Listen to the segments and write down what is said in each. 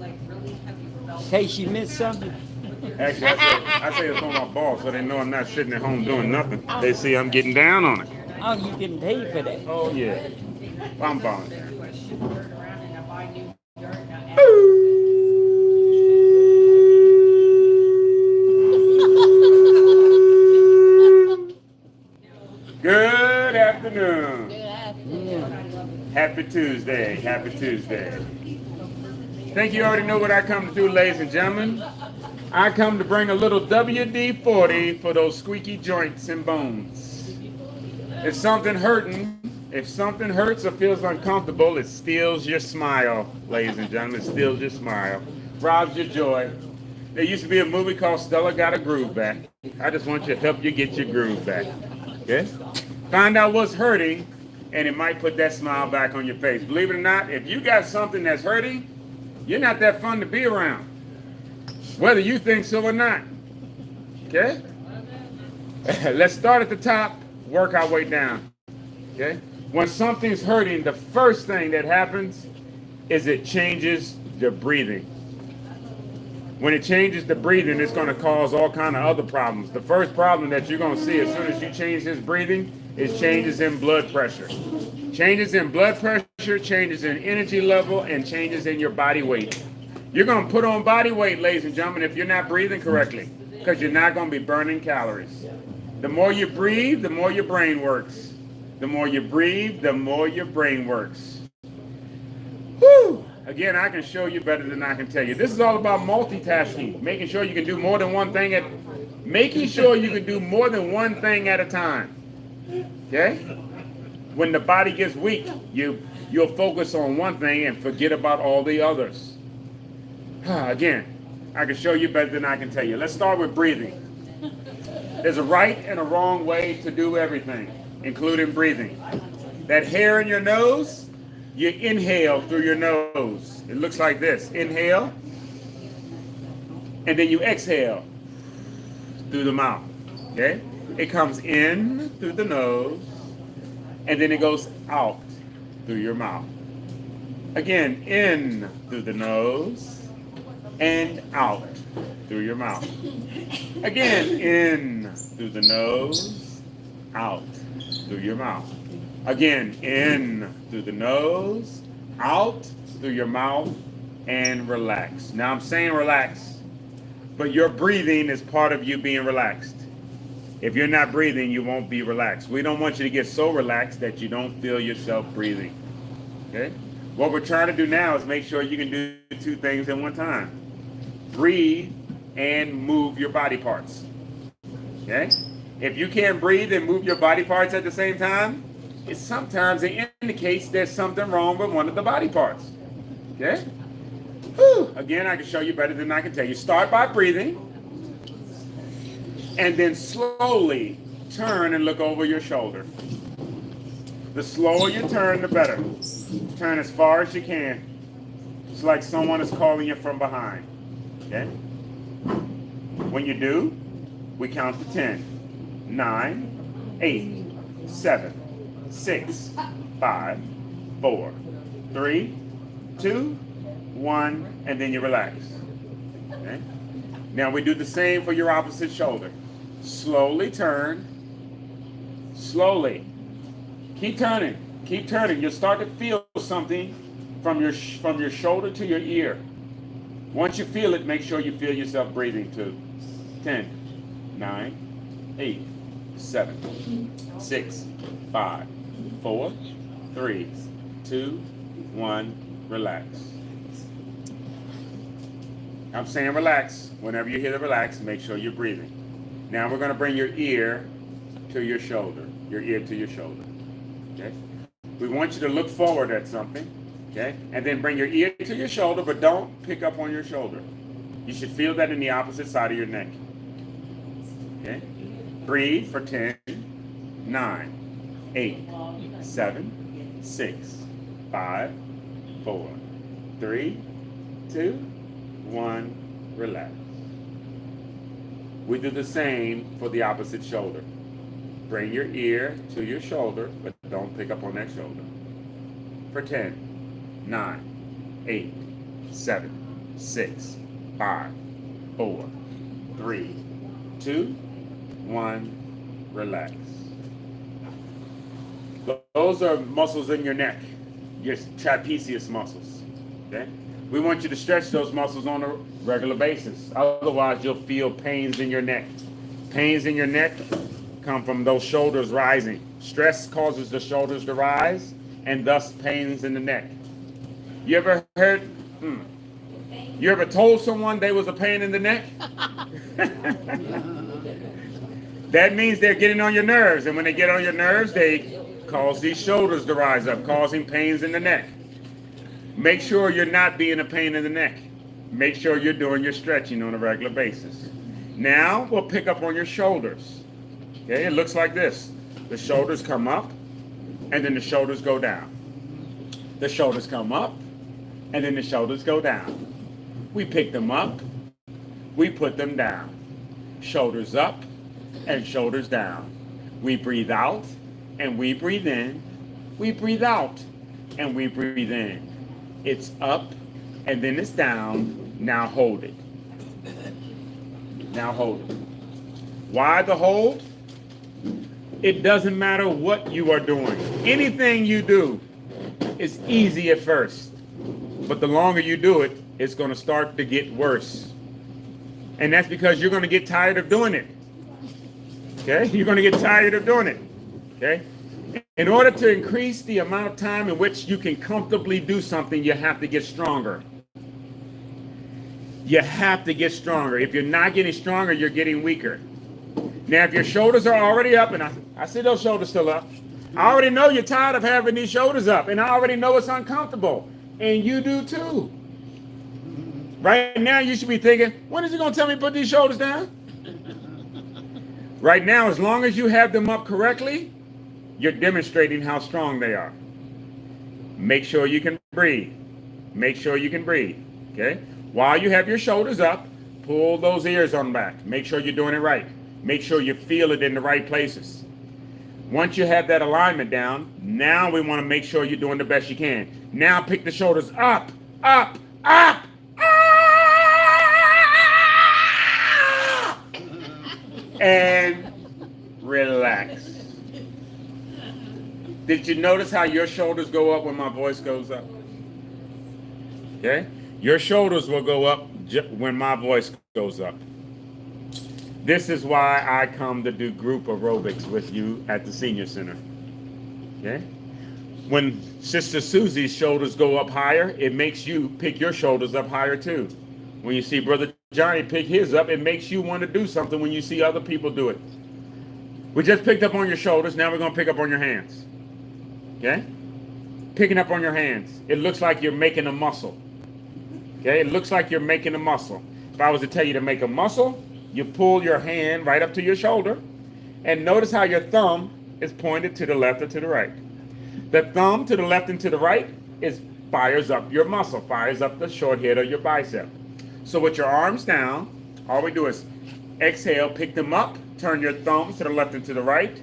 In case you missed something. Actually, I say it's on my ball so they know I'm not sitting at home doing nothing. They see I'm getting down on it. Oh, you getting paid for that. Oh, yeah. I'm balling there. Good afternoon. Happy Tuesday. Happy Tuesday. Think you already know what I come to do, ladies and gentlemen. I come to bring a little WD-40 for those squeaky joints and bones. If something hurts or feels uncomfortable, it steals your smile, ladies and gentlemen. It steals your smile. Robs your joy. There used to be a movie called Stella Got a Groove Back. I just want to help you get your groove back. Okay? Find out what's hurting, and it might put that smile back on your face. Believe it or not, if you got something that's hurting, you're not that fun to be around. Whether you think so or not. Okay? Let's start at the top, work our way down. Okay? When something's hurting, the first thing that happens is it changes your breathing. When it changes the breathing, it's going to cause all kind of other problems. The first problem that you're going to see as soon as you change his breathing is changes in blood pressure. Changes in blood pressure, changes in energy level, and changes in your body weight. You're going to put on body weight, ladies and gentlemen, if you're not breathing correctly, because you're not going to be burning calories. The more you breathe, the more your brain works. The more you breathe, the more your brain works. Whew! Again, I can show you better than I can tell you. This is all about multitasking, making sure you can do more than one thing at a time. Okay? When the body gets weak, you'll focus on one thing and forget about all the others. Again, I can show you better than I can tell you. Let's start with breathing. There's a right and a wrong way to do everything, including breathing. That hair in your nose, you inhale through your nose. It looks like this. Inhale, and then you exhale through the mouth. Okay? It comes in through the nose, and then it goes out through your mouth. Again, in through the nose, and out through your mouth. Again, in through the nose, out through your mouth. Again, in through the nose, out through your mouth, and relax. Now I'm saying relax, but your breathing is part of you being relaxed. If you're not breathing, you won't be relaxed. We don't want you to get so relaxed that you don't feel yourself breathing. Okay? What we're trying to do now is make sure you can do two things at one time. Breathe and move your body parts. Okay? If you can't breathe and move your body parts at the same time, it indicates there's something wrong with one of the body parts. Okay? Whew. Again, I can show you better than I can tell you. Start by breathing, and then slowly turn and look over your shoulder. The slower you turn, the better. Turn as far as you can. It's like someone is calling you from behind. Okay? When you do, we count to 10. 9, 8, 7, 6, 5, 4, 3, 2, 1, and then you relax. Okay? Now we do the same for your opposite shoulder. Slowly turn. Slowly. Keep turning. Keep turning. You'll start to feel something from your shoulder to your ear. Once you feel it, make sure you feel yourself breathing too. 10, 9, 8, 7, 6, 5, 4, 3, 2, 1, relax. I'm saying relax. Whenever you hear the relax, make sure you're breathing. Now we're going to bring your ear to your shoulder. Your ear to your shoulder. Okay? We want you to look forward at something. Okay? And then bring your ear to your shoulder, but don't pick up on your shoulder. You should feel that in the opposite side of your neck. Okay? Breathe for 10, 9, 8, 7, 6, 5, 4, 3, 2, 1, relax. We do the same for the opposite shoulder. Bring your ear to your shoulder, but don't pick up on that shoulder. For 10, 9, 8, 7, 6, 5, 4, 3, 2, 1, relax. Those are muscles in your neck, your trapezius muscles, okay? We want you to stretch those muscles on a regular basis. Otherwise, you'll feel pains in your neck. Pains in your neck come from those shoulders rising. Stress causes the shoulders to rise, and thus pains in the neck. You ever heard, you ever told someone they was a pain in the neck? That means they're getting on your nerves, and when they get on your nerves, they cause these shoulders to rise up, causing pains in the neck. Make sure you're not being a pain in the neck. Make sure you're doing your stretching on a regular basis. Now we'll pick up on your shoulders. Okay, it looks like this. The shoulders come up, and then the shoulders go down. The shoulders come up, and then the shoulders go down. We pick them up, we put them down. Shoulders up and shoulders down. We breathe out and we breathe in. We breathe out and we breathe in. It's up and then it's down. Now hold it. Now hold it. Why the hold? It doesn't matter what you are doing. Anything you do is easy at first, but the longer you do it, it's going to start to get worse. And that's because you're going to get tired of doing it. Okay? You're going to get tired of doing it. Okay? In order to increase the amount of time in which you can comfortably do something, you have to get stronger. You have to get stronger. If you're not getting stronger, you're getting weaker. Now, if your shoulders are already up, and I see those shoulders still up, I already know you're tired of having these shoulders up, and I already know it's uncomfortable. And you do too. Right now, you should be thinking, when is he going to tell me to put these shoulders down? Right now, as long as you have them up correctly, you're demonstrating how strong they are. Make sure you can breathe. Make sure you can breathe, okay? While you have your shoulders up, pull those ears on back. Make sure you're doing it right. Make sure you feel it in the right places. Once you have that alignment down, now we want to make sure you're doing the best you can. Now pick the shoulders up, up, up, up! And relax. Did you notice how your shoulders go up when my voice goes up? Okay? Your shoulders will go up when my voice goes up. This is why I come to do group aerobics with you at the senior center. Okay? When Sister Susie's shoulders go up higher, it makes you pick your shoulders up higher too. When you see Brother Johnny pick his up, it makes you want to do something when you see other people do it. We just picked up on your shoulders. Now we're going to pick up on your hands. Okay? Picking up on your hands. It looks like you're making a muscle. Okay? It looks like you're making a muscle. If I was to tell you to make a muscle, you pull your hand right up to your shoulder, and notice how your thumb is pointed to the left or to the right. The thumb to the left and to the right fires up your muscle, fires up the short head of your bicep. So with your arms down, all we do is exhale, pick them up, turn your thumbs to the left and to the right,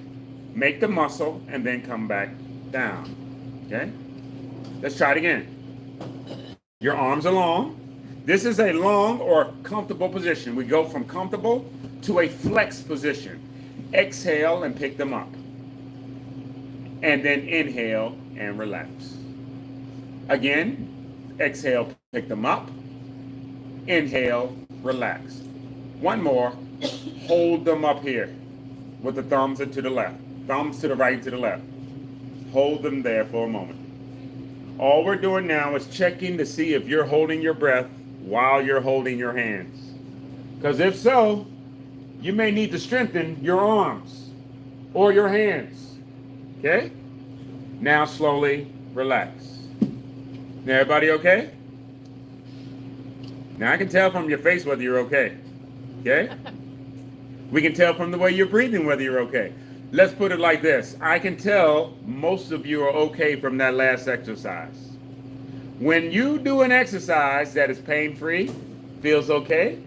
make the muscle, and then come back down. Okay? Let's try it again. Your arms are long. This is a long or comfortable position. We go from comfortable to a flex position. Exhale and pick them up. And then inhale and relax. Again, exhale, pick them up. Inhale, relax. One more. Hold them up here with the thumbs to the left. Thumbs to the right and to the left. Hold them there for a moment. All we're doing now is checking to see if you're holding your breath while you're holding your hands. Because if so, you may need to strengthen your arms or your hands. Okay? Now slowly relax. Now everybody okay? Now I can tell from your face whether you're okay. Okay? We can tell from the way you're breathing whether you're okay. Let's put it like this. I can tell most of you are okay from that last exercise. When you do an exercise that is pain-free, feels okay,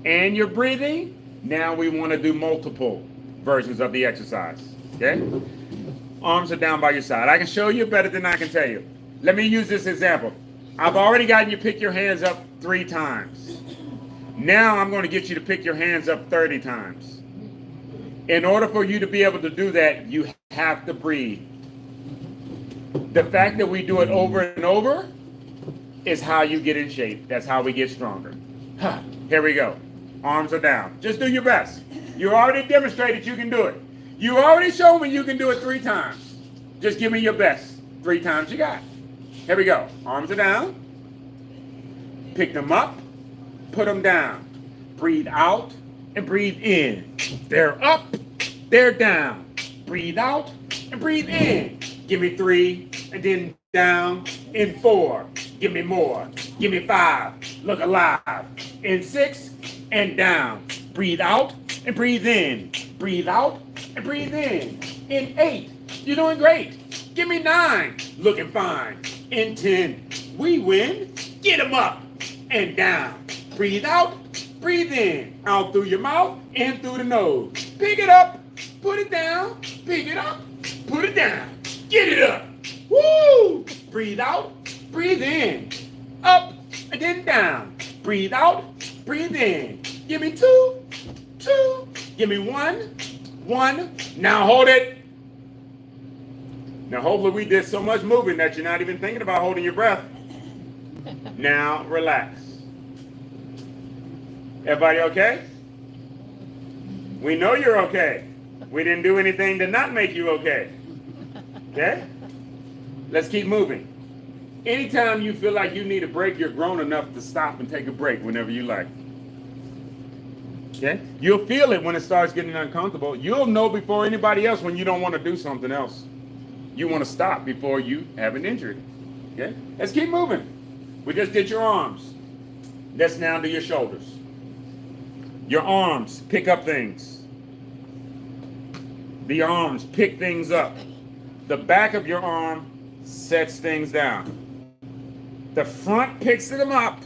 and you're breathing, now we want to do multiple versions of the exercise. Okay? Arms are down by your side. I can show you better than I can tell you. Let me use this example. I've already gotten you pick your hands up 3 times. Now I'm going to get you to pick your hands up 30 times. In order for you to be able to do that, you have to breathe. The fact that we do it over and over is how you get in shape. That's how we get stronger. Here we go. Arms are down. Just do your best. You already demonstrated you can do it. You already showed me you can do it 3 times. Just give me your best. 3 times you got. Here we go. Arms are down. Pick them up. Put them down. Breathe out and breathe in. They're up. They're down. Breathe out and breathe in. Give me 3 and then down in 4. Give me more. Give me 5. Look alive. In 6 and down. Breathe out and breathe in. Breathe out and breathe in. In 8. You're doing great. Give me 9. Looking fine. In 10. We win. Get them up and down. Breathe out. Breathe in. Out through your mouth and through the nose. Pick it up. Put it down. Pick it up. Put it down. Get it up. Woo! Breathe out. Breathe in. Up and then down. Breathe out. Breathe in. Give me 2. 2. Give me 1. 1. Now hold it. Now hopefully we did so much moving that you're not even thinking about holding your breath. Now relax. Everybody okay? We know you're okay. We didn't do anything to not make you okay. Okay? Let's keep moving. Anytime you feel like you need a break, you're grown enough to stop and take a break whenever you like. Okay? You'll feel it when it starts getting uncomfortable. You'll know before anybody else when you don't want to do something else. You want to stop before you have an injury. Okay? Let's keep moving. We just did your arms. Let's now do your shoulders. Your arms pick up things. The arms pick things up. The back of your arm sets things down. The front picks them up.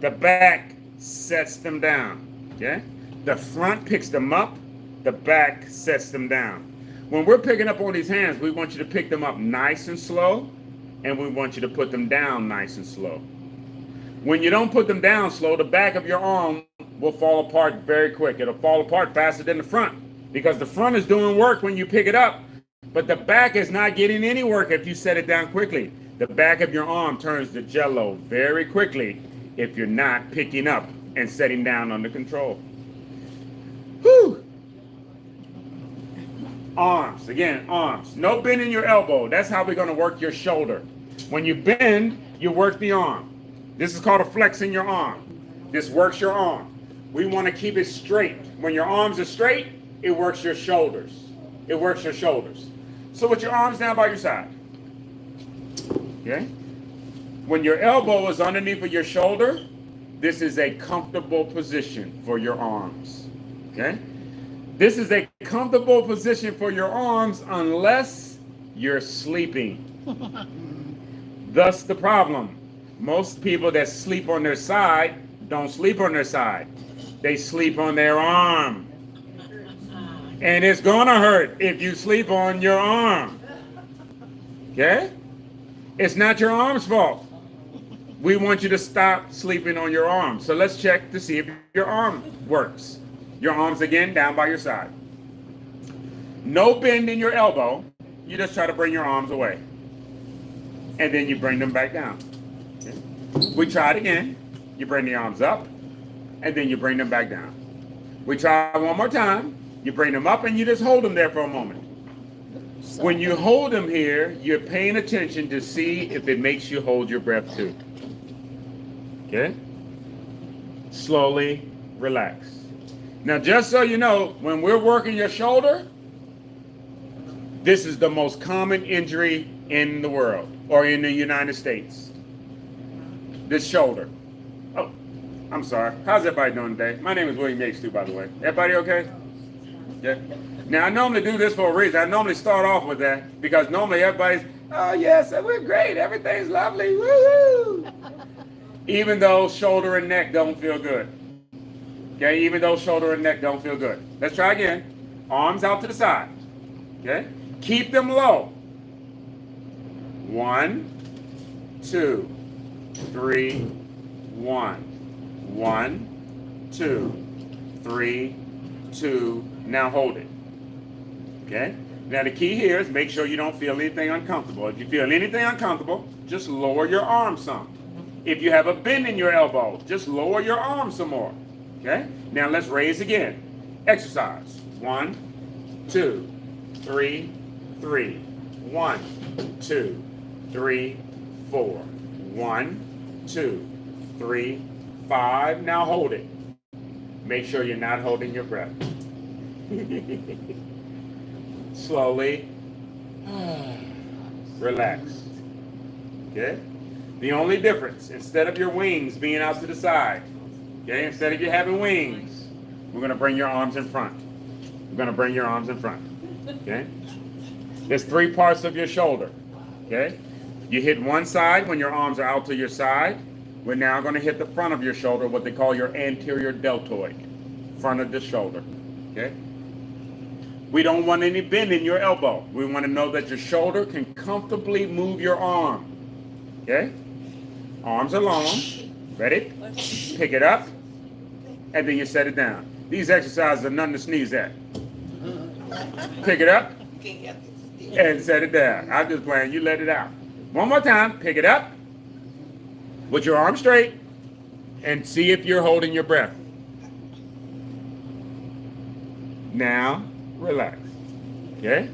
The back sets them down. Okay? The front picks them up. The back sets them down. When we're picking up on these hands, we want you to pick them up nice and slow, and we want you to put them down nice and slow. When you don't put them down slow, the back of your arm will fall apart very quick. It'll fall apart faster than the front because the front is doing work when you pick it up, but the back is not getting any work if you set it down quickly. The back of your arm turns to jello very quickly if you're not picking up and setting down under control. Whew. Arms, again, arms. No bend in your elbow. That's how we're going to work your shoulder. When you bend, you work the arm. This is called a flex in your arm. This works your arm. We want to keep it straight. When your arms are straight, it works your shoulders. It works your shoulders. So with your arms down by your side. Okay? When your elbow is underneath of your shoulder, this is a comfortable position for your arms. Okay? This is a comfortable position for your arms unless you're sleeping. Thus the problem. Most people that sleep on their side don't sleep on their side. They sleep on their arm. And it's gonna hurt if you sleep on your arm. Okay? It's not your arm's fault. We want you to stop sleeping on your arm. So let's check to see if your arm works. Your arms again down by your side. No bend in your elbow. You just try to bring your arms away. And then you bring them back down. Okay? We try it again. You bring the arms up. And then you bring them back down. We try one more time. You bring them up and you just hold them there for a moment. When you hold them here, you're paying attention to see if it makes you hold your breath too. Okay? Slowly relax. Now, just so you know, when we're working your shoulder, this is the most common injury in the world or in the United States. This shoulder. Oh, I'm sorry. How's everybody doing today? My name is William Yates too, by the way. Everybody okay? Yeah. Now, I normally do this for a reason. I normally start off with that because normally everybody's, oh, yes, we're great. Everything's lovely. Woohoo! Even though shoulder and neck don't feel good. Okay, even though shoulder and neck don't feel good. Let's try again. Arms out to the side. Okay? Keep them low. 1, 2, 3, 1. 1, 2, 3, 2. Now hold it. Okay? Now the key here is make sure you don't feel anything uncomfortable. If you feel anything uncomfortable, just lower your arm some. If you have a bend in your elbow, just lower your arm some more. Okay? Now let's raise again. Exercise. 1, 2, 3, 3. 1, 2, 3, 4. 1, 2, 3, 5. Now hold it. Make sure you're not holding your breath. Slowly. Relax. Okay? The only difference, instead of your wings being out to the side, okay, instead of you having wings, we're going to bring your arms in front. We're going to bring your arms in front. Okay? There's 3 parts of your shoulder. Okay? You hit one side when your arms are out to your side. We're now going to hit the front of your shoulder, what they call your anterior deltoid, front of the shoulder. Okay? We don't want any bend in your elbow. We want to know that your shoulder can comfortably move your arm. Okay? Arms are long. Ready? Pick it up, and then you set it down. These exercises are nothing to sneeze at. Pick it up, and set it down. I'm just playing. You let it out. One more time. Pick it up with your arm straight, and see if you're holding your breath. Now, relax. Okay?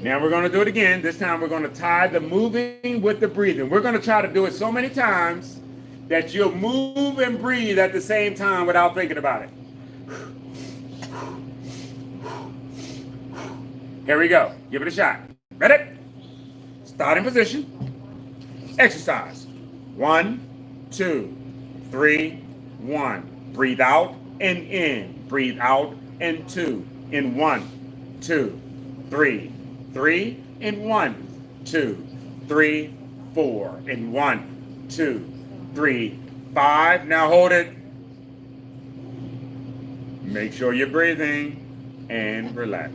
Now we're going to do it again. This time we're going to tie the moving with the breathing. We're going to try to do it so many times that you'll move and breathe at the same time without thinking about it. Here we go. Give it a shot. Ready? Starting position. Exercise. 1, 2, 3, 1. Breathe out and in. Breathe out and 2. In 1, 2, 3. 3 in 1, 2, 3, 4 in 1, 2, 3, 5. Now hold it. Make sure you're breathing and relax.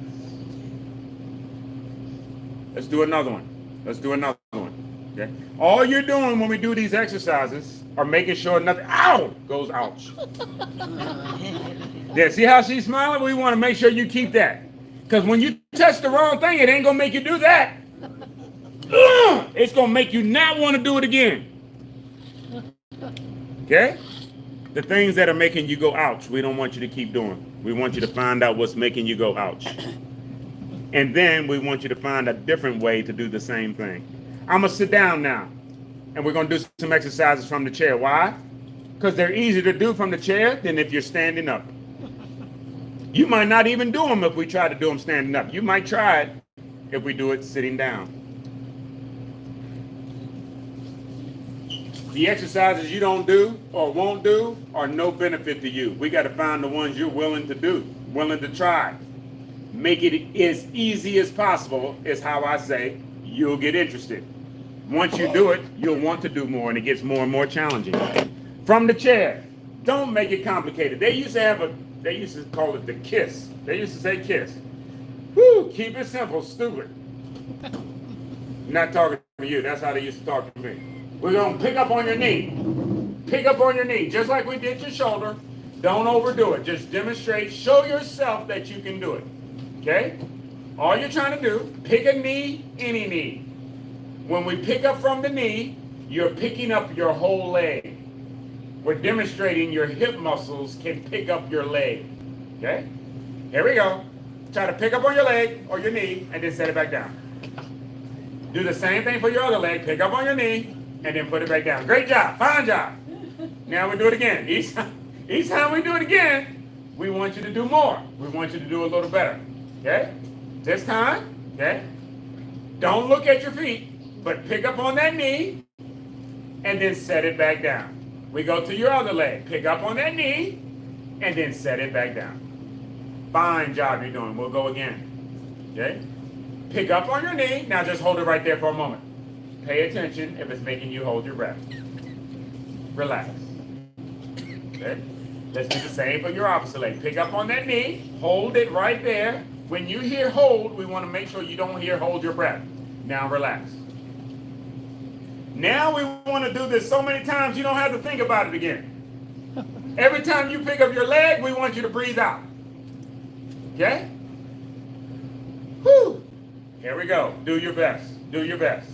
Let's do another one. Let's do another one. Okay. All you're doing when we do these exercises are making sure nothing goes ouch. Yeah, see how she's smiling? We want to make sure you keep that. Because when you touch the wrong thing, it ain't going to make you do that. It's going to make you not want to do it again. Okay? The things that are making you go ouch, we don't want you to keep doing. We want you to find out what's making you go ouch. And then we want you to find a different way to do the same thing. I'm going to sit down now. And we're going to do some exercises from the chair. Why? Because they're easier to do from the chair than if you're standing up. You might not even do them if we try to do them standing up. You might try it if we do it sitting down. The exercises you don't do or won't do are no benefit to you. We got to find the ones you're willing to do, willing to try. Make it as easy as possible is how I say you'll get interested. Once you do it, you'll want to do more, and it gets more and more challenging. From the chair, don't make it complicated. They used to call it the kiss. They used to say kiss. Woo, keep it simple, stupid. Not talking to you. That's how they used to talk to me. We're going to pick up on your knee. Pick up on your knee, just like we did your shoulder. Don't overdo it. Just demonstrate. Show yourself that you can do it. Okay? All you're trying to do, pick a knee, any knee. When we pick up from the knee, you're picking up your whole leg. We're demonstrating your hip muscles can pick up your leg. Okay? Here we go. Try to pick up on your leg or your knee and then set it back down. Do the same thing for your other leg. Pick up on your knee and then put it back down. Great job. Fine job. Now we do it again. Each time we do it again, we want you to do more. We want you to do a little better. Okay? This time, okay? Don't look at your feet, but pick up on that knee and then set it back down. We go to your other leg. Pick up on that knee and then set it back down. Fine job you're doing. We'll go again. Okay? Pick up on your knee. Now just hold it right there for a moment. Pay attention if it's making you hold your breath. Relax. Okay? Let's do the same for your opposite leg. Pick up on that knee. Hold it right there. When you hear hold, we want to make sure you don't hear hold your breath. Now relax. Now we want to do this so many times you don't have to think about it again. Every time you pick up your leg, we want you to breathe out. Okay? Whew. Here we go. Do your best. Do your best.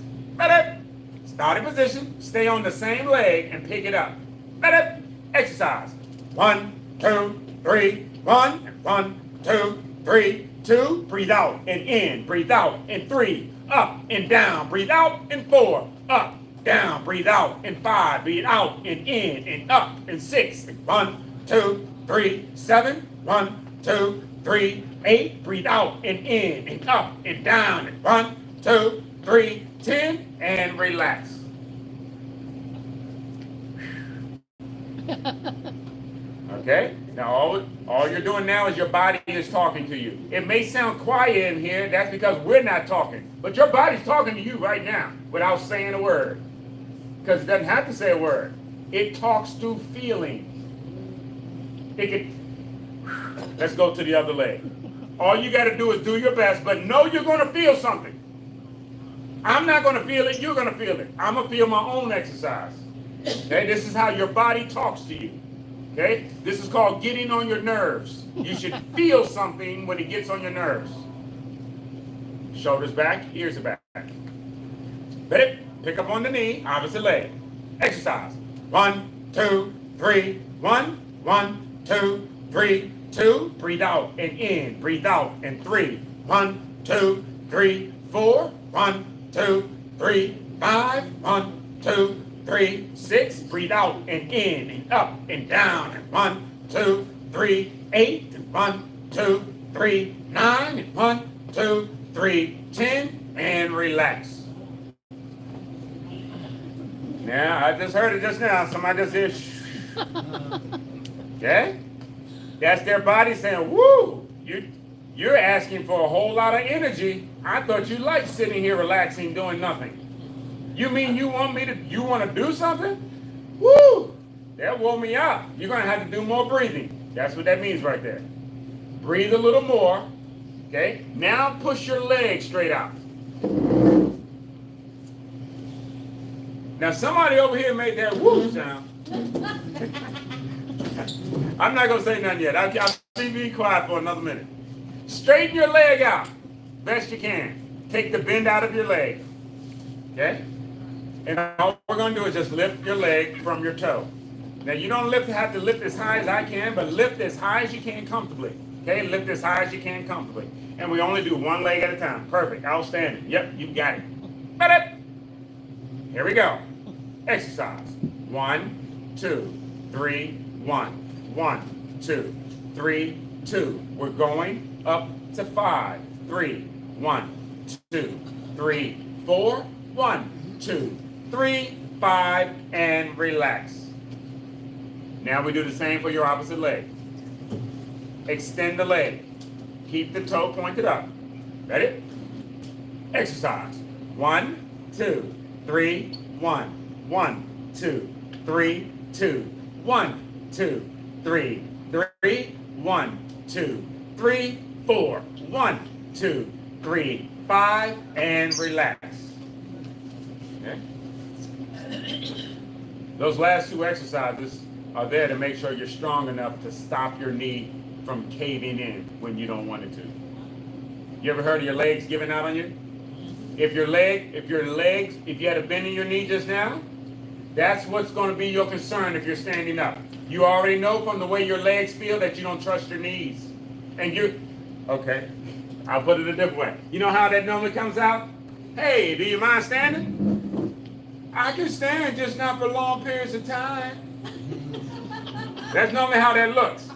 Starting position. Stay on the same leg and pick it up. Exercise. 1, 2, 3. 1, 1, 2, 3, 2. Breathe out and in. Breathe out and 3. Up and down. Breathe out and 4. Up, down. Breathe out and 5. Breathe out and in and up and 6. 1, 2, 3, 7. 1, 2, 3, 8. Breathe out and in and up and down. 1, 2, 3, 10. And relax. Okay? Now all you're doing now is your body is talking to you. It may sound quiet in here. That's because we're not talking. But your body's talking to you right now without saying a word. Because it doesn't have to say a word. It talks through feeling. Let's go to the other leg. All you got to do is do your best, but know you're going to feel something. I'm not going to feel it. You're going to feel it. I'm going to feel my own exercise. Okay? This is how your body talks to you. Okay? This is called getting on your nerves. You should feel something when it gets on your nerves. Shoulders back, ears back. Ready? Pick up on the knee, opposite leg. Exercise. 1, 2, 3. 1, 1, 2, 3, 2. Breathe out and in. Breathe out and 3. 1, 2, 3, 4. 1, 2, 3, 5. 1, 2, 3, 6. Breathe out and in and up and down. 1, 2, 3, 8. 1, 2, 3, 9. 1, 2, 3, 10. And relax. Now, I just heard it just now. Somebody just said, shh. Okay? That's their body saying, woo, you're asking for a whole lot of energy. I thought you liked sitting here relaxing, doing nothing. You mean you want to do something? Woo, that wore me out. You're going to have to do more breathing. That's what that means right there. Breathe a little more. Okay? Now push your legs straight out. Now somebody over here made that woo sound. I'm not going to say nothing yet. I'll be quiet for another minute. Straighten your leg out best you can. Take the bend out of your leg. Okay? And all we're going to do is just lift your leg from your toe. Now you don't have to lift as high as I can, but lift as high as you can comfortably. Okay? Lift as high as you can comfortably. And we only do one leg at a time. Perfect. Outstanding. Yep, you got it. Here we go. Exercise. 1, 2, 3, 1. 1, 2, 3, 2. We're going up to 5. 3, 1, 2, 3, 4. 1, 2, 3, 5, and relax. Now we do the same for your opposite leg. Extend the leg. Keep the toe pointed up. Ready? Exercise. 1, 2, 3, 1. 1, 2, 3, 2. 1, 2, 3, 3. 1, 2, 3, 4. 1, 2, 3, 5, and relax. Okay? Those last two exercises are there to make sure you're strong enough to stop your knee from caving in when you don't want it to. You ever heard of your legs giving out on you? If you had a bend in your knee just now, that's what's going to be your concern if you're standing up. You already know from the way your legs feel that you don't trust your knees. Okay, I'll put it a different way. You know how that normally comes out? Hey, do you mind standing? I can stand, just not for long periods of time. That's normally how that looks.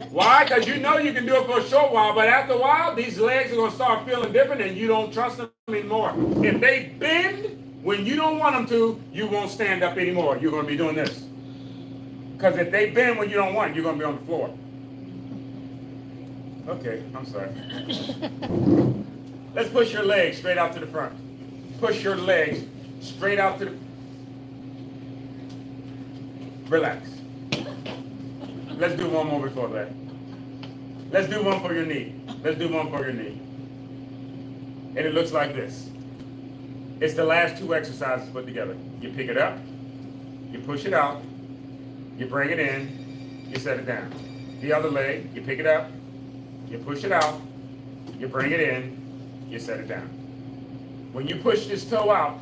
Why? Because you know you can do it for a short while, but after a while, these legs are going to start feeling different and you don't trust them anymore. If they bend when you don't want them to, you won't stand up anymore. You're going to be doing this. Because if they bend when you don't want it, you're going to be on the floor. Okay, I'm sorry. Let's push your legs straight out to the front. Push your legs straight out to the... Relax. Let's do one more before that. Let's do one for your knee. Let's do one for your knee. And it looks like this. It's the last two exercises put together. You pick it up, you push it out, you bring it in, you set it down. The other leg, you pick it up, you push it out, you bring it in, you set it down. When you push this toe out,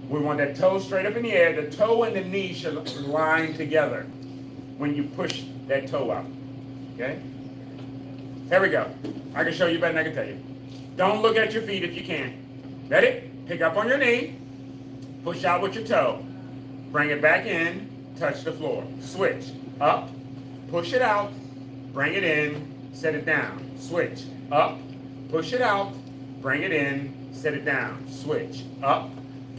we want that toe straight up in the air. The toe and the knee should line together when you push that toe out. Okay? Here we go. I can show you better than I can tell you. Don't look at your feet if you can. Ready? Pick up on your knee, push out with your toe, bring it back in, touch the floor. Switch. Up, push it out, bring it in, set it down. Switch. Up, push it out, bring it in, set it down. Switch. Up,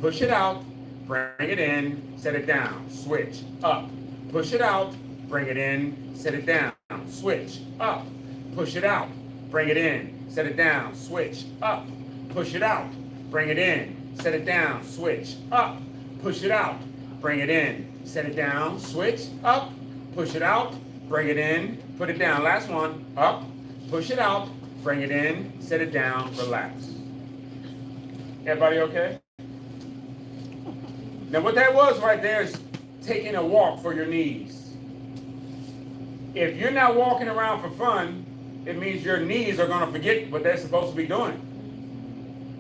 push it out, bring it in, set it down. Switch. Up, push it out, bring it in, set it down. Switch. Up, push it out, bring it in, set it down. Switch. Up, push it out, bring it in, set it down. Switch. Up, push it out, bring it in, set it down. Switch. Up, push it out, bring it in, put it down. Last one. Up, push it out, bring it in, set it down, relax. Everybody okay? Now what that was right there is taking a walk for your knees. If you're not walking around for fun, it means your knees are going to forget what they're supposed to be doing.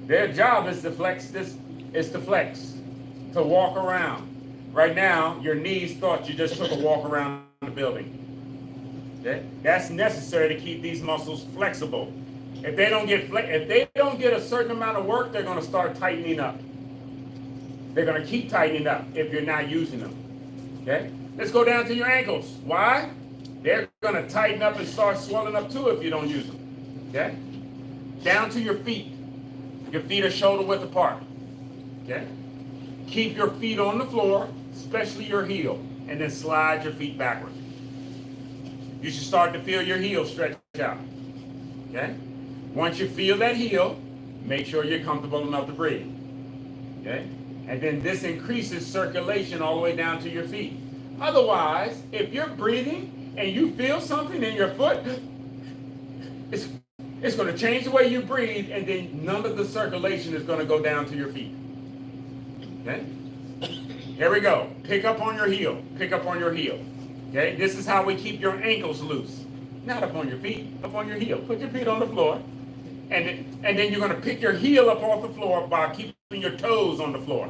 Their job is to flex to walk around. Right now, your knees thought you just took a walk around the building. Okay? That's necessary to keep these muscles flexible. If they don't get a certain amount of work, they're going to start tightening up. They're going to keep tightening up if you're not using them. Okay? Let's go down to your ankles. Why? They're going to tighten up and start swelling up too if you don't use them. Okay? Down to your feet. Your feet are shoulder width apart. Okay? Keep your feet on the floor, especially your heel, and then slide your feet backward. You should start to feel your heel stretch out. Okay? Once you feel that heel, make sure you're comfortable enough to breathe. Okay? And then this increases circulation all the way down to your feet. Otherwise, if you're breathing and you feel something in your foot, it's going to change the way you breathe, and then none of the circulation is going to go down to your feet. Okay? Here we go. Pick up on your heel. Pick up on your heel. Okay? This is how we keep your ankles loose. Not up on your feet, up on your heel. Put your feet on the floor. And then you're going to pick your heel up off the floor by keeping your toes on the floor.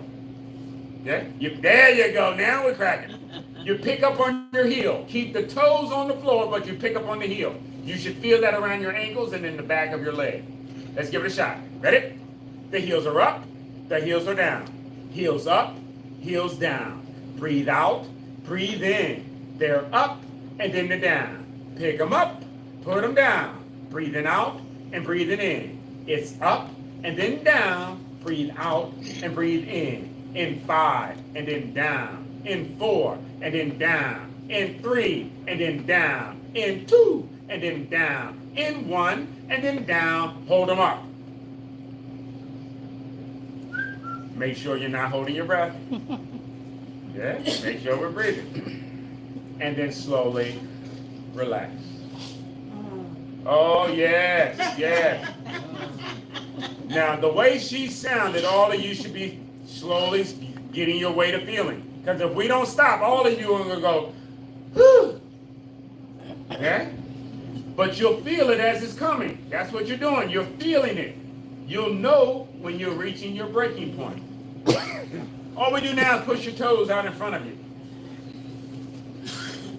Okay? There you go. Now we're cracking. You pick up on your heel. Keep the toes on the floor, but you pick up on the heel. You should feel that around your ankles and in the back of your leg. Let's give it a shot. Ready? The heels are up. The heels are down. Heels up. Heels down. Breathe out. Breathe in. They're up and then they're down. Pick them up. Put them down. Breathing out and breathing in. It's up and then down. Breathe out and breathe in. In 5 and then down. In 4 and then down. In 3 and then down. In 2 and then down. In 1 and then down. Hold them up. Make sure you're not holding your breath. Yeah, make sure we're breathing. And then slowly relax. Oh, yes, yes. Now, the way she sounded, all of you should be slowly getting your way to feeling. Because if we don't stop, all of you are going to go, whew. Okay? But you'll feel it as it's coming. That's what you're doing. You're feeling it. You'll know when you're reaching your breaking point. All we do now is push your toes out in front of you.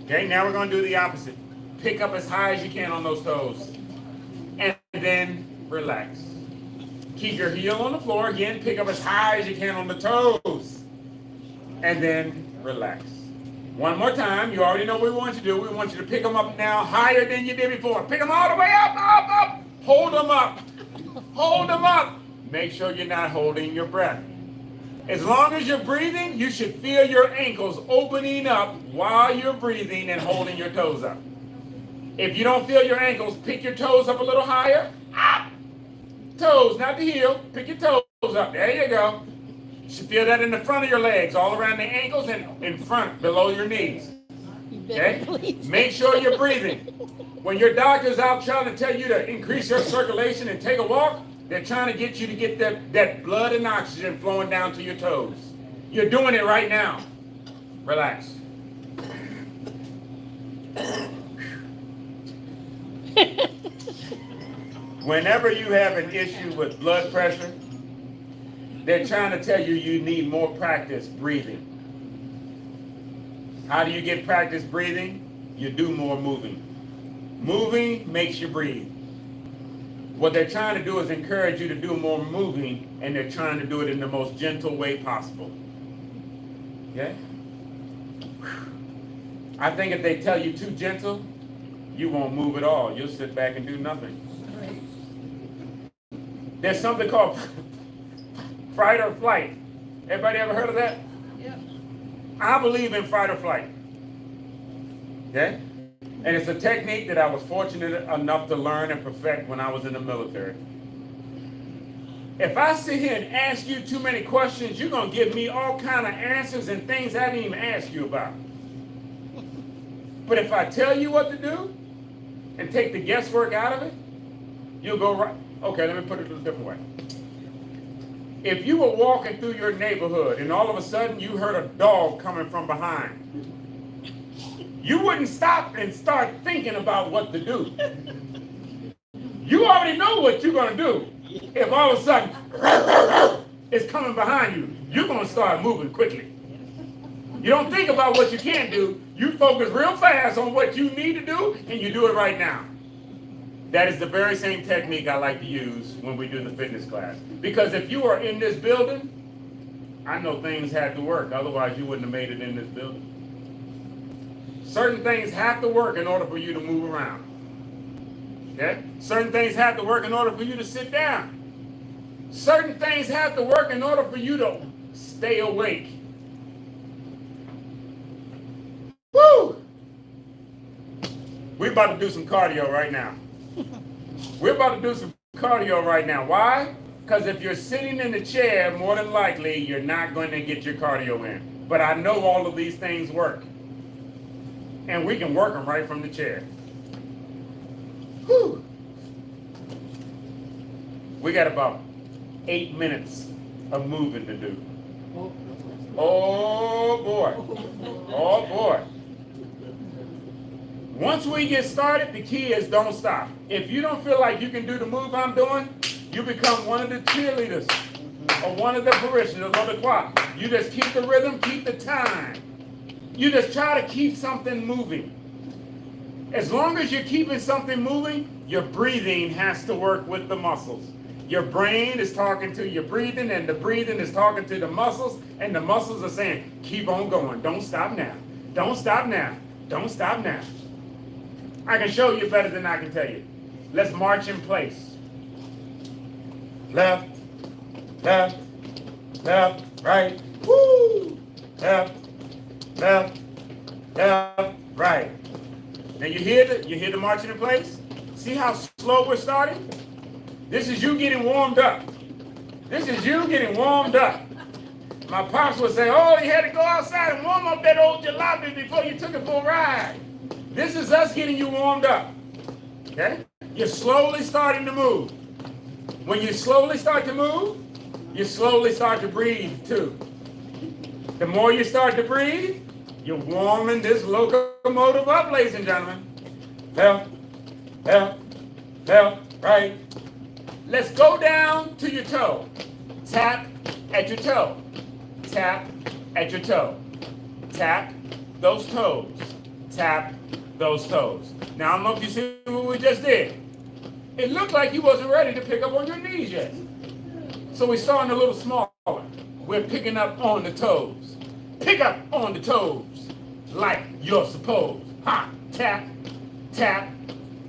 Okay, now we're going to do the opposite. Pick up as high as you can on those toes. And then relax. Keep your heel on the floor. Again, pick up as high as you can on the toes. And then relax. One more time. You already know what we want you to do. We want you to pick them up now higher than you did before. Pick them all the way up, up, up. Hold them up. Hold them up. Make sure you're not holding your breath. As long as you're breathing, you should feel your ankles opening up while you're breathing and holding your toes up. If you don't feel your ankles, pick your toes up a little higher. Up. Toes, not the heel. Pick your toes up. There you go. You should feel that in the front of your legs, all around the ankles and in front, below your knees. Okay? Make sure you're breathing. When your doctor's out trying to tell you to increase your circulation and take a walk, They're trying to get you to get that blood and oxygen flowing down to your toes. You're doing it right now. Relax. Whenever you have an issue with blood pressure, they're trying to tell you you need more practice breathing. How do you get practice breathing? You do more moving. Moving makes you breathe. What they're trying to do is encourage you to do more moving, and they're trying to do it in the most gentle way possible. Okay? I think if they tell you too gentle, you won't move at all. You'll sit back and do nothing. There's something called fight or flight. Everybody ever heard of that? Yep. I believe in fight or flight. Okay? And it's a technique that I was fortunate enough to learn and perfect when I was in the military. If I sit here and ask you too many questions, you're going to give me all kind of answers and things I didn't even ask you about. But if I tell you what to do and take the guesswork out of it, you'll go right. Okay, let me put it a different way. If you were walking through your neighborhood and all of a sudden you heard a dog coming from behind, you wouldn't stop and start thinking about what to do. You already know what you're going to do. If all of a sudden it's coming behind you, you're going to start moving quickly. You don't think about what you can't do. You focus real fast on what you need to do, and you do it right now. That is the very same technique I like to use when we do the fitness class. Because if you are in this building, I know things had to work. Otherwise, you wouldn't have made it in this building. Certain things have to work in order for you to move around. Okay? Certain things have to work in order for you to sit down. Certain things have to work in order for you to stay awake. Woo! We're about to do some cardio right now. We're about to do some cardio right now. Why? Because if you're sitting in the chair, more than likely, you're not going to get your cardio in. But I know all of these things work. And we can work them right from the chair. Whew. We got about 8 minutes of moving to do. Oh boy. Oh boy. Once we get started, the key is don't stop. If you don't feel like you can do the move I'm doing, you become one of the cheerleaders or one of the parishioners or the choir. You just keep the rhythm, keep the time. You just try to keep something moving. As long as you're keeping something moving, your breathing has to work with the muscles. Your brain is talking to your breathing, and the breathing is talking to the muscles, and the muscles are saying, keep on going. Don't stop now. Don't stop now. Don't stop now. I can show you better than I can tell you. Let's march in place. Left, left, left, right. Woo! Left, left, left, right. Now you hear the marching in place? See how slow we're starting? This is you getting warmed up. This is you getting warmed up. My pops would say, oh, you had to go outside and warm up that old jalopy before you took it for a ride. This is us getting you warmed up. Okay? You're slowly starting to move. When you slowly start to move, you slowly start to breathe too. The more you start to breathe, you're warming this locomotive up, ladies and gentlemen. Left, left, left, right. Let's go down to your toe. Tap at your toe. Tap at your toe. Tap those toes. Tap those toes. Now, I don't know if you see what we just did. It looked like he wasn't ready to pick up on your knees yet. So we're starting a little smaller. We're picking up on the toes. Pick up on the toes like you're supposed. Ha! Tap, tap,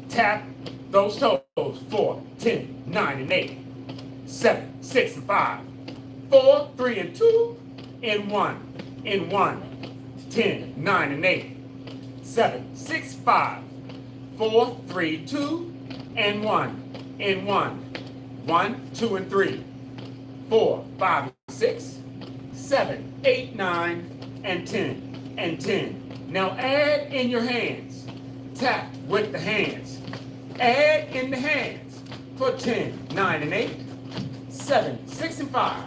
tap those toes. 4, 10, 9, and 8. 7, 6, and 5. 4, 3, and 2. And 1. And 1. 10, 9, and 8. 7, 6, 5. 4, 3, 2. And 1. And 1. 1, 2, and 3. 4, 5, and 6. 7, 8, 9, and 10. And 10. Now add in your hands. Tap with the hands. Add in the hands for 10, 9, and 8. 7, 6 and 5,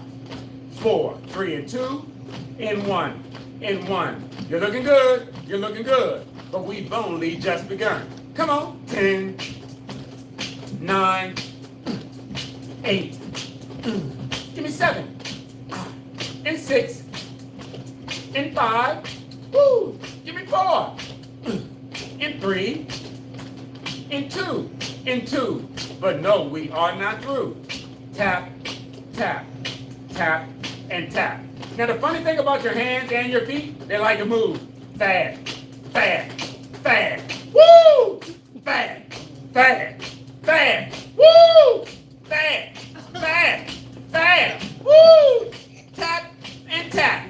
4, 3 and 2, in 1, in 1. You're looking good, you're looking good, but we've only just begun. Come on, 10, 9, 8, give me 7, and 6, and 5, woo, give me 4, and 3, and 2, and 2. But no, we are not through. Tap, tap, tap, and tap. Now the funny thing about your hands and your feet, they like to move fast, fast, fast, woo, fast, fast, fast, woo, fast, fast, fast, woo, tap and tap,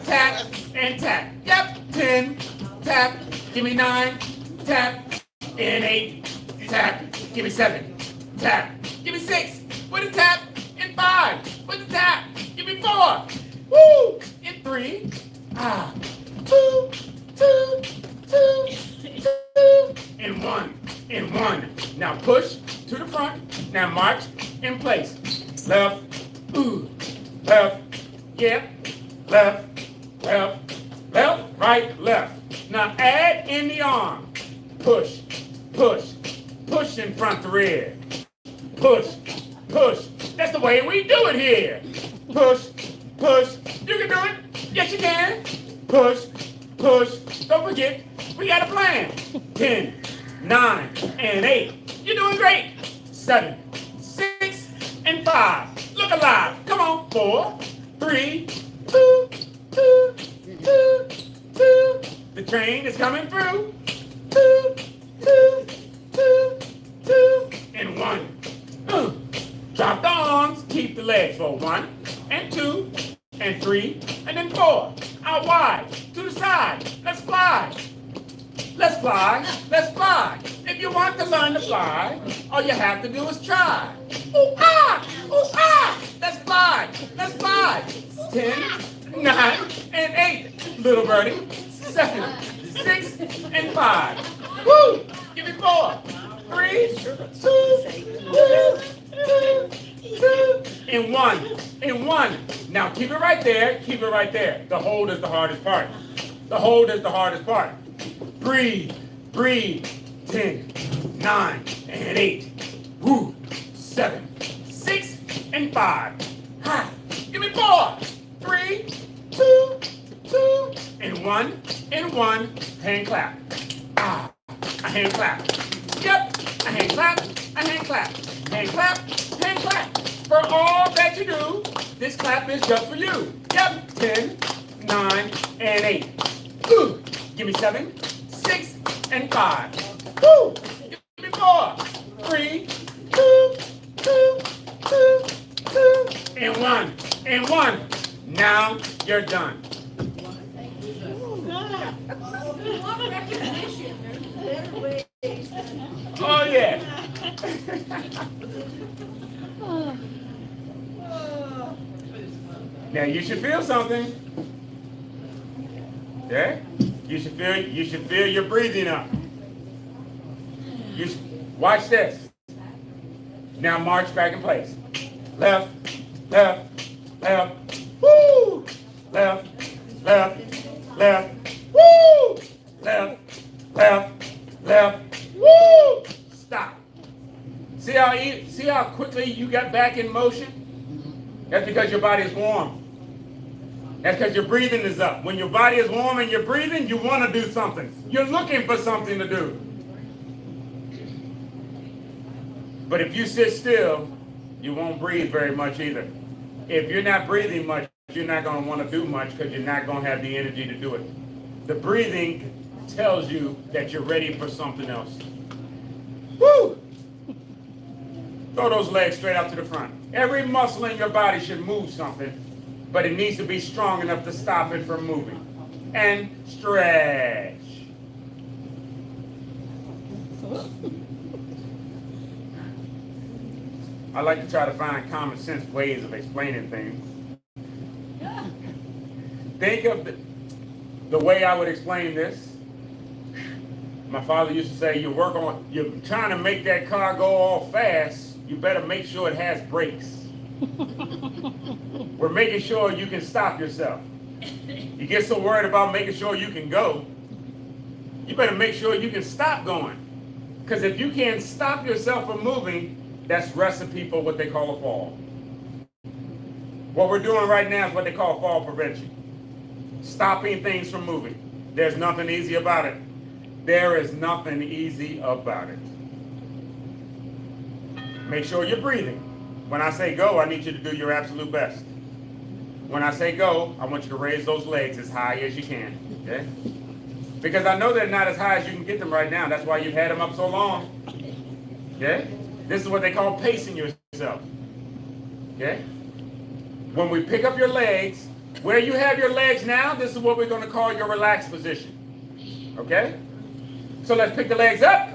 tap and tap. Yep, 10, tap, give me 9, tap, and 8, tap, give me 7, tap, give me 6, with a tap, and 5, with a tap, give me 4, woo, and 3, 2, 2, 2, 2, and 1, and 1. Now push to the front, now march in place. Left, ooh, left, yep, left, left, left, right, left. Now add in the arm. Push, push, push in front the rear. Push, push. That's the way we do it here. Push, push. You can do it. Yes, you can. Push, push. Don't forget, we got a plan. 10, 9, and 8. You're doing great. 7, 6, and 5. Look alive. Come on. 4, 3, 2, 2, 2, 2. The train is coming through. 2, 2, 2, 2, and 1. Drop the arms, keep the legs for 1, and 2, and 3, and then 4. Out wide, to the side. Let's fly. Let's fly. Let's fly. If you want to learn to fly, all you have to do is try. Ooh, ah! Ooh, ah! Let's fly. Let's fly. 10, 9, and 8. Little birdie. 7, 6, and 5. Woo! Give me 4, 3, 2, 2, 2, 2, and 1, and 1. Now keep it right there, keep it right there. The hold is the hardest part. The hold is the hardest part. Breathe, breathe. 10, 9, and 8. Woo! 7, 6, and 5. Ha! Give me 4, 3, 2, 2, and 1, and 1. Hand clap. Ah, a hand clap. Yep, a hand clap, a hand clap. Hand clap, hand clap. For all that you do, this clap is just for you. Yep, 10, 9, and 8. Ooh, give me 7, 6, and 5. Woo! Give me 4, 3, 2, 2, 2, 2, and 1, and 1. Now you're done. Oh yeah. Now you should feel something. Okay? You should feel your breathing up. Watch this. Now march back in place. Left, left, left. Woo! Left, left, left. Woo! Left, left, left. Woo! Stop. See how quickly you got back in motion? That's because your body is warm. That's because your breathing is up. When your body is warm and you're breathing, you want to do something. You're looking for something to do. But if you sit still, you won't breathe very much either. If you're not breathing much, you're not going to want to do much because you're not going to have the energy to do it. The breathing tells you that you're ready for something else. Woo! Throw those legs straight out to the front. Every muscle in your body should move something, but it needs to be strong enough to stop it from moving. And stretch. I like to try to find common sense ways of explaining things. Think of the way I would explain this. My father used to say, you're trying to make that car go all fast, you better make sure it has brakes. We're making sure you can stop yourself. You get so worried about making sure you can go, you better make sure you can stop going. Because if you can't stop yourself from moving, that's recipe for what they call a fall. What we're doing right now is what they call fall prevention. Stopping things from moving. There's nothing easy about it. There is nothing easy about it. Make sure you're breathing. When I say go, I need you to do your absolute best. When I say go, I want you to raise those legs as high as you can. Okay? Because I know they're not as high as you can get them right now. That's why you've had them up so long. Okay? This is what they call pacing yourself. Okay? When we pick up your legs, where you have your legs now, this is what we're going to call your relaxed position. Okay? So let's pick the legs up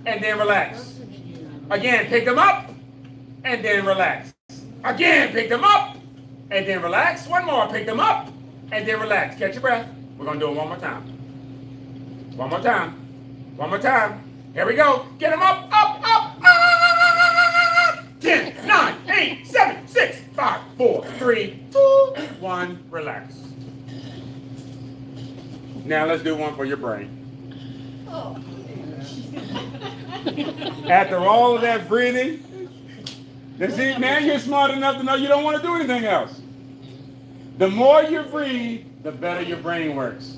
and then relax. Again, pick them up and then relax. Again, pick them up and then relax. One more, pick them up and then relax. Catch your breath. We're going to do it one more time. One more time. One more time. Here we go. Get them up, up, up, up. 10, 9, 8, 7, 6, 5, 4, 3, 2, 1. Relax. Now let's do one for your brain. After all of that breathing, see, now you're smart enough to know you don't want to do anything else. The more you breathe, the better your brain works.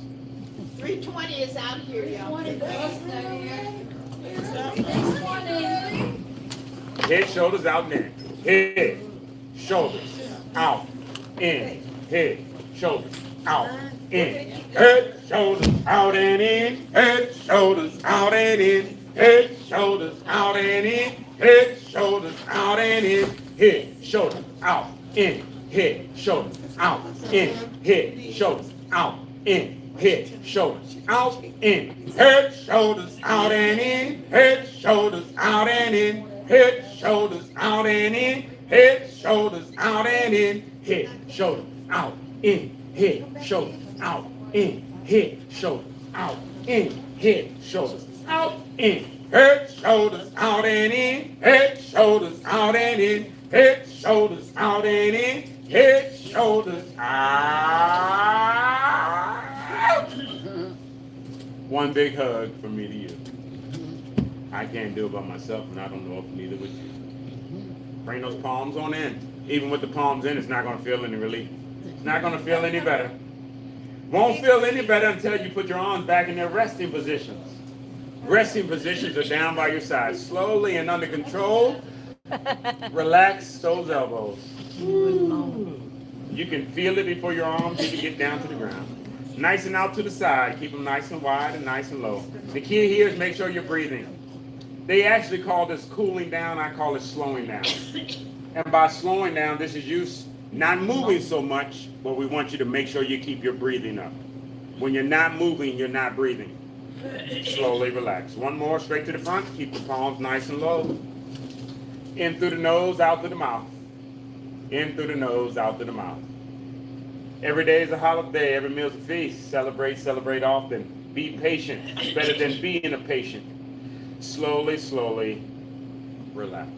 320 is out here, y'all. Head, shoulders, out, in. Head, shoulders, out, in. Head, shoulders, out, in. Head, shoulders, out and in. Head, shoulders, out and in. Head, shoulders, out and in. Head, shoulders, out and in. Head, shoulders, out, in. Head, shoulders, out, in. Head, shoulders, out, in. Head, shoulders, out, in. Head, shoulders, out and in. Head, shoulders, out and in. Head, shoulders, out and in. Head, shoulders, out and in. Head, shoulders, out, in. Head, shoulders, out, in. Head, shoulders, out, in. Head, shoulders, out, in. Head, shoulders, out and in. Head, shoulders, out and in. Head, shoulders, out and in. Head, shoulders, out. One big hug from me to you. I can't do it by myself, and I don't know if neither would you. Bring those palms on in. Even with the palms in, it's not going to feel any relief. It's not going to feel any better. Won't feel any better until you put your arms back in their resting positions. Resting positions are down by your side. Slowly and under control, relax those elbows. You can feel it before your arms even get down to the ground. Nice and out to the side. Keep them nice and wide and nice and low. The key here is make sure you're breathing. They actually call this cooling down. I call it slowing down. And by slowing down, this is you not moving so much, but we want you to make sure you keep your breathing up. When you're not moving, you're not breathing. Slowly relax. One more, straight to the front. Keep the palms nice and low. In through the nose, out through the mouth. In through the nose, out through the mouth. Every day is a holiday. Every meal is a feast. Celebrate, celebrate often. Be patient. It's better than being a patient. Slowly, slowly relax.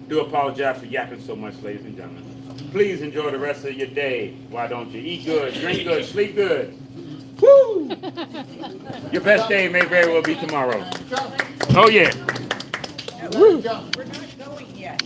Do apologize for yapping so much, ladies and gentlemen. Please enjoy the rest of your day. Why don't you? Eat good, drink good, sleep good. Woo! Your best day may very well be tomorrow. Oh, yeah. Woo. We're not going yet.